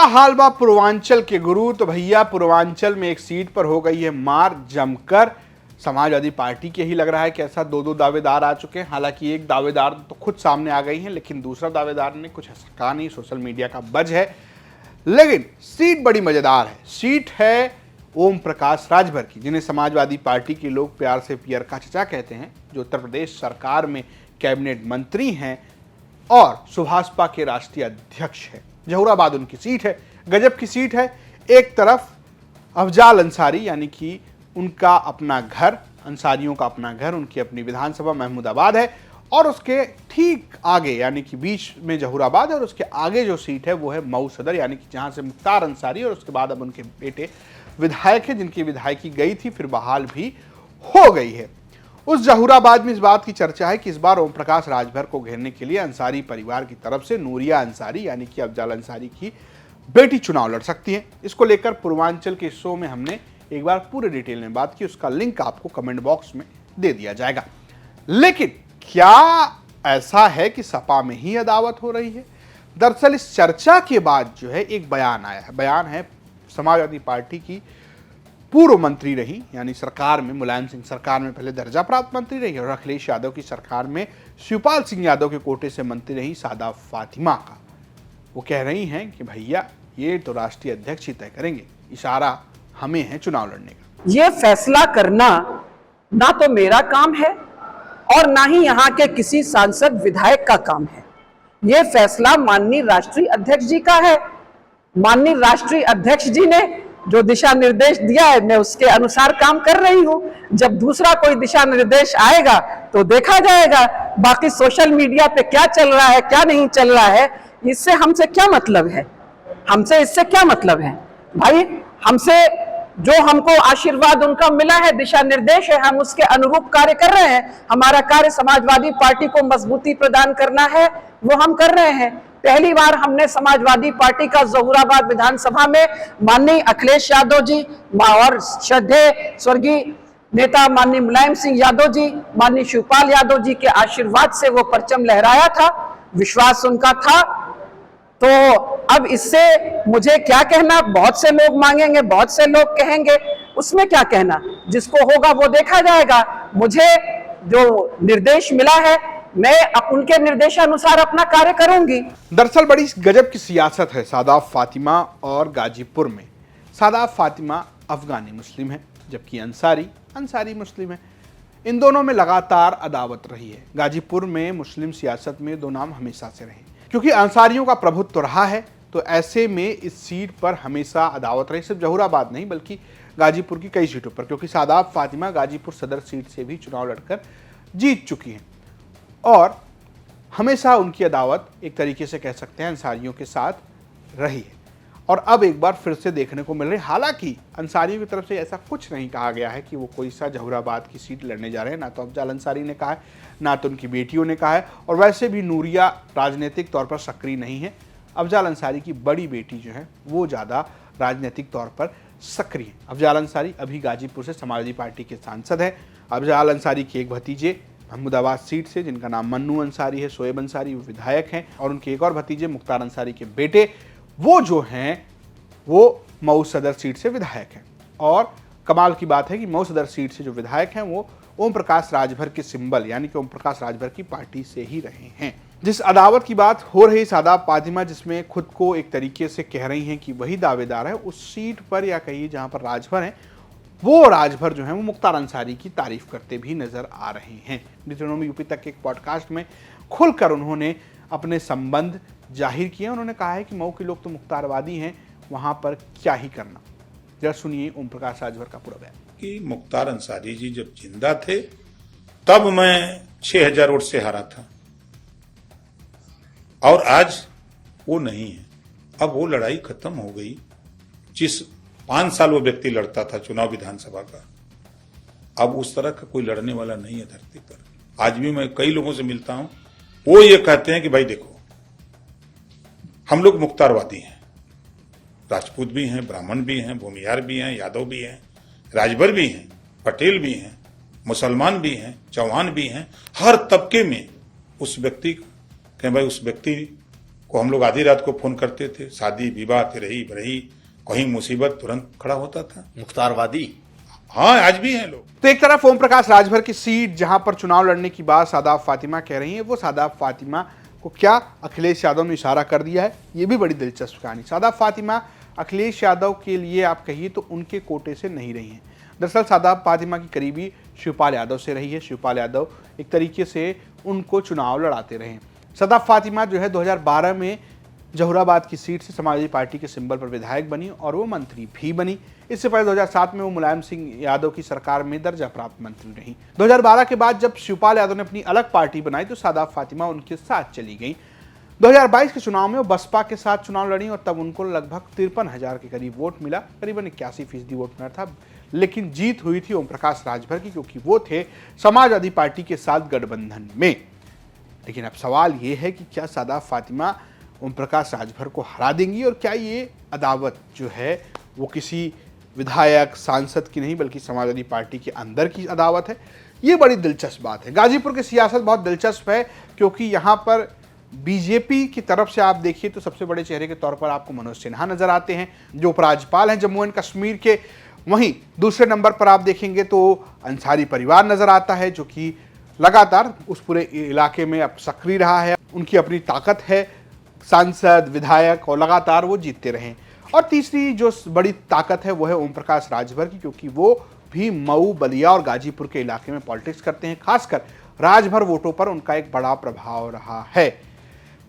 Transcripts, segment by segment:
हाल बा पूर्वांचल के गुरु। तो भैया पूर्वांचल में एक सीट पर हो गई है मार जमकर। समाजवादी पार्टी के ही लग रहा है कि ऐसा दो दावेदार आ चुके हैं। हालांकि एक दावेदार तो खुद सामने आ गई हैं, लेकिन दूसरा दावेदार ने कुछ ऐसा कहा नहीं। सोशल मीडिया का बज है, लेकिन सीट बड़ी मजेदार है। सीट है ओम प्रकाश राजभर की, जिन्हें समाजवादी पार्टी के लोग प्यार से पियर का चचा कहते हैं, जो उत्तर प्रदेश सरकार में कैबिनेट मंत्री हैं और सुभाषपा के राष्ट्रीय अध्यक्ष हैं। जहूराबाद उनकी सीट है। गजब की सीट है। एक तरफ अफजाल अंसारी, यानी कि उनका अपना घर, अंसारियों का अपना घर, उनकी अपनी विधानसभा महमूदाबाद है, और उसके ठीक आगे यानी कि बीच में जहूराबाद है, और उसके आगे जो सीट है वो है मऊ सदर, यानी कि जहां से मुख्तार अंसारी और उसके बाद अब उनके बेटे विधायक है, जिनकी विधायकी गई थी फिर बहाल भी हो गई है। उस जहूराबाद में इस बात की चर्चा है कि इस बार ओम प्रकाश राजभर को घेरने के लिए अंसारी परिवार की तरफ से नूरिया अंसारी, यानी कि अफजाल अंसारी की बेटी चुनाव लड़ सकती है। इसको लेकर पूर्वांचल के शो में हमने एक बार पूरे डिटेल में बात की, उसका लिंक आपको कमेंट बॉक्स में दे दिया जाएगा। लेकिन क्या ऐसा है कि सपा में ही अदावत हो रही है? दरअसल इस चर्चा के बाद जो है एक बयान आया है। बयान है समाजवादी पार्टी की पूर्व मंत्री रही, यानी सरकार में मुलायम सिंह सरकार में पहले दर्जा प्राप्त मंत्री रही, और अखिलेश यादव की सरकार में शिवपाल सिंह यादव के कोटे से मंत्री रही सादाब फातिमा का। वो कह रही हैं कि भैया ये तो राष्ट्रीय अध्यक्ष ही तय करेंगे, इशारा हमें है चुनाव लड़ने का। ये फैसला करना ना तो मेरा काम है और ना ही यहाँ के किसी सांसद विधायक का काम है। ये फैसला माननीय राष्ट्रीय अध्यक्ष जी का है। माननीय राष्ट्रीय अध्यक्ष जी ने जो दिशा निर्देश दिया है, मैं उसके अनुसार काम कर रही हूं। जब दूसरा कोई दिशा निर्देश आएगा तो देखा जाएगा। बाकी सोशल मीडिया पे क्या चल रहा है, क्या नहीं चल रहा है, इससे हमसे क्या मतलब है? हमसे इससे क्या मतलब है भाई? हमसे जो हमको आशीर्वाद उनका मिला है, दिशा निर्देश है, हम उसके अनुरूप कार्य कर रहे हैं। हमारा कार्य समाजवादी पार्टी को मजबूती प्रदान करना है, वो हम कर रहे हैं। पहली बार हमने समाजवादी पार्टी का जहूराबाद विधानसभा में माननीय अखिलेश यादव जी और श्रद्धेय स्वर्गीय नेता माननीय मुलायम सिंह यादव जी, माननीय शिवपाल यादव जी के आशीर्वाद से वो परचम लहराया था, विश्वास उनका था। तो अब इससे मुझे क्या कहना? बहुत से लोग मांगेंगे, बहुत से लोग कहेंगे, उसमें क्या कहना? जिसको होगा वो देखा जाएगा। मुझे जो निर्देश मिला है, मैं उनके निर्देशानुसार अपना कार्य करूंगी। दरअसल बड़ी गजब की सियासत है सादाब फातिमा और गाजीपुर में। सादाब फातिमा अफगानी मुस्लिम है, जबकि अंसारी मुस्लिम है। इन दोनों में लगातार अदावत रही है। गाजीपुर में मुस्लिम सियासत में दो नाम हमेशा से रहे, क्योंकि अंसारियों का प्रभुत्व रहा है। तो ऐसे में इस सीट पर हमेशा अदावत रही, सिर्फ जहूराबाद नहीं बल्कि गाजीपुर की कई सीटों पर, क्योंकि सादाब फातिमा गाजीपुर सदर सीट से भी चुनाव लड़कर जीत चुकी हैं और हमेशा उनकी अदावत एक तरीके से कह सकते हैं अंसारियों के साथ रही है, और अब एक बार फिर से देखने को मिल रही है। हालांकि अंसारियों की तरफ से ऐसा कुछ नहीं कहा गया है कि वो कोई सा जहूराबाद की सीट लड़ने जा रहे हैं, ना तो अफजाल अंसारी ने कहा है, ना तो उनकी बेटियों ने कहा है, और वैसे भी नूरिया राजनीतिक तौर पर सक्रिय नहीं है। अफजाल अंसारी की बड़ी बेटी जो है वो ज़्यादा राजनीतिक तौर पर सक्रिय है। अफजाल अंसारी अभी गाजीपुर से समाजवादी पार्टी के सांसद हैं। अफजाल अंसारी के एक भतीजे महमूदाबाद सीट से, जिनका नाम मन्नू अंसारी है, शोएब अंसारी, वो विधायक हैं, और उनके एक और भतीजे मुख्तार अंसारी के बेटे वो जो हैं वो मऊ सदर सीट से विधायक हैं। और कमाल की बात है कि मऊ सदर सीट से जो विधायक हैं वो ओम प्रकाश राजभर के सिंबल, यानी कि ओम प्रकाश राजभर की पार्टी से ही रहे हैं। जिस अदावत की बात हो रही सादाब फातिमा, जिसमें खुद को एक तरीके से कह रही हैं कि वही दावेदार है, उस सीट पर या कहिए जहां पर राजभर हैं, वो राजभर जो है वो मुख्तार अंसारी की तारीफ करते भी नजर आ रहे हैं। दिनों में यूपी तक के एक पॉडकास्ट में खुलकर उन्होंने अपने संबंध जाहिर किए। उन्होंने कहा है कि मऊ के लोग तो मुख्तारवादी हैं, वहां पर क्या ही करना। जरा सुनिए ओम प्रकाश राजभर का पूरा बयान। कि मुख्तार अंसारी जी जब जिंदा थे तब मैं 6000 वोट से हारा था, और आज वो नहीं है। अब वो लड़ाई खत्म हो गई। जिस 5 साल वो व्यक्ति लड़ता था चुनाव विधानसभा का, अब उस तरह का कोई लड़ने वाला नहीं है धरती पर। आज भी मैं कई लोगों से मिलता हूं, वो ये कहते हैं कि भाई देखो, हम लोग मुख्तारवादी हैं, राजपूत भी हैं, ब्राह्मण भी हैं, भूमियार भी हैं, यादव भी हैं, राजभर भी हैं, पटेल भी हैं, मुसलमान भी हैं, चौहान भी हैं। हर तबके में उस व्यक्ति भाई उस व्यक्ति को हम लोग आधी रात को फोन करते थे, शादी विवाह रही बरही, कहीं मुसीबत तुरंत खड़ा होता था। मुख्तारवादी। हाँ, आज भी हैं लोग। तो एक तरफ ओम प्रकाश राजभर की सीट जहां पर चुनाव लड़ने की बात सादाब फातिमा कह रही है, वो सादाब फातिमा को क्या अखिलेश यादव ने इशारा कर दिया है, ये भी बड़ी दिलचस्प कहानी। सादाब फातिमा अखिलेश यादव के लिए आप कहिए तो उनके कोटे से नहीं रही हैं। दरअसल सादाब फातिमा की करीबी शिवपाल यादव से रही है। शिवपाल यादव एक तरीके से उनको चुनाव लड़ाते रहे। सादाब फातिमा जो है 2012 में जहुराबाद की सीट से समाजवादी पार्टी के सिंबल पर विधायक बनी और वो मंत्री भी बनी। इससे पहले 2007 में वो मुलायम सिंह यादव की सरकार में दर्जा प्राप्त मंत्री रही। 2012 के बाद जब शिवपाल यादव ने अपनी अलग पार्टी बनाई तो सादाब फातिमा उनके साथ चली गई। 2022 के चुनाव में वो बसपा के साथ चुनाव लड़ी और तब उनको लगभग 53,000 के करीब वोट मिला, करीबन 81% वोट मिला था। लेकिन जीत हुई थी ओम प्रकाश राजभर की, क्योंकि वो थे समाजवादी पार्टी के साथ गठबंधन में। लेकिन अब सवाल ये है कि क्या सादाब फातिमा ओम प्रकाश राजभर को हरा देंगी और क्या ये अदावत जो है वो किसी विधायक सांसद की नहीं बल्कि समाजवादी पार्टी के अंदर की अदावत है। ये बड़ी दिलचस्प बात है। गाजीपुर की सियासत बहुत दिलचस्प है क्योंकि यहाँ पर बीजेपी की तरफ से आप देखिए तो सबसे बड़े चेहरे के तौर पर आपको मनोज सिन्हा नजर आते हैं जो उपराज्यपाल हैं जम्मू एंड कश्मीर के। वहीं दूसरे नंबर पर आप देखेंगे तो अंसारी परिवार नजर आता है जो कि लगातार उस पूरे इलाके में अब सक्रिय रहा है। उनकी अपनी ताकत है, सांसद विधायक, और लगातार वो जीतते रहे। और तीसरी जो बड़ी ताकत है वो है ओम प्रकाश राजभर की, क्योंकि वो भी मऊ, बलिया और गाजीपुर के इलाके में पॉलिटिक्स करते हैं। खासकर राजभर वोटों पर उनका एक बड़ा प्रभाव रहा है।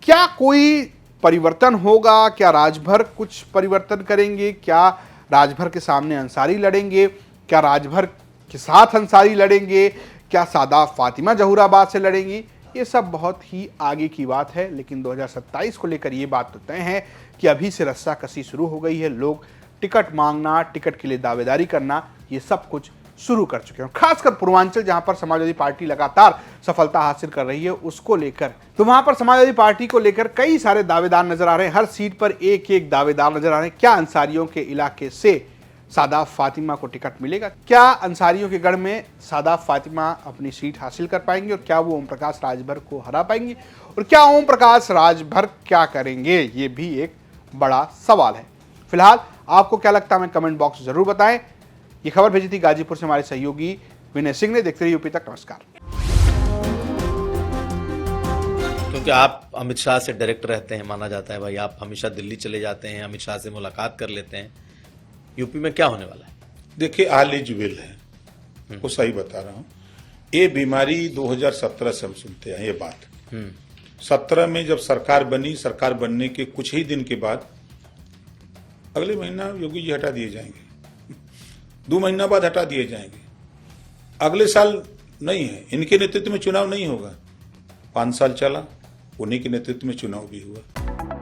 क्या कोई परिवर्तन होगा? क्या राजभर कुछ परिवर्तन करेंगे? क्या राजभर के सामने अंसारी लड़ेंगे? क्या राजभर के साथ अंसारी लड़ेंगे? क्या सादाब फातिमा जहुराबाद से लड़ेंगी? ये सब बहुत ही आगे की बात है। लेकिन 2027 को लेकर ये बात तो तय है कि अभी से रस्साकसी शुरू हो गई है। लोग टिकट मांगना, टिकट के लिए दावेदारी करना, ये सब कुछ शुरू कर चुके हैं। खासकर पूर्वांचल जहां पर समाजवादी पार्टी लगातार सफलता हासिल कर रही है उसको लेकर, तो वहां पर समाजवादी पार्टी को लेकर कई सारे दावेदार नजर आ रहे हैं। हर सीट पर एक एक दावेदार नजर आ रहे हैं। क्या अंसारियों के इलाके से सादाब फातिमा को टिकट मिलेगा? क्या अंसारियों के गढ़ में सादाब फातिमा अपनी सीट हासिल कर पाएंगे और क्या वो ओम प्रकाश राजभर को हरा पाएंगे? और क्या ओम प्रकाश राजभर क्या करेंगे? ये भी एक बड़ा सवाल है। फिलहाल आपको क्या लगता है हमें कमेंट बॉक्स में जरूर बताएं। ये खबर भेजी थी गाजीपुर से हमारे सहयोगी विनय सिंह ने। देखते रहिए यूपी तक। नमस्कार। क्योंकि आप अमित शाह से डायरेक्ट रहते हैं, माना जाता है भाई आप हमेशा दिल्ली चले जाते हैं, अमित शाह से मुलाकात कर लेते हैं। यूपी में क्या होने वाला है? देखिए, ऑल इज वेल है, वो सही बता रहा हूँ। ये बीमारी 2017 से हम सुनते हैं ये बात। 17 में जब सरकार बनी, सरकार बनने के कुछ ही दिन के बाद अगले महीना योगी जी हटा दिए जाएंगे, 2 महीना बाद हटा दिए जाएंगे। अगले साल नहीं है, इनके नेतृत्व में चुनाव नहीं होगा। 5 साल चला, उन्हीं के नेतृत्व में चुनाव भी हुआ।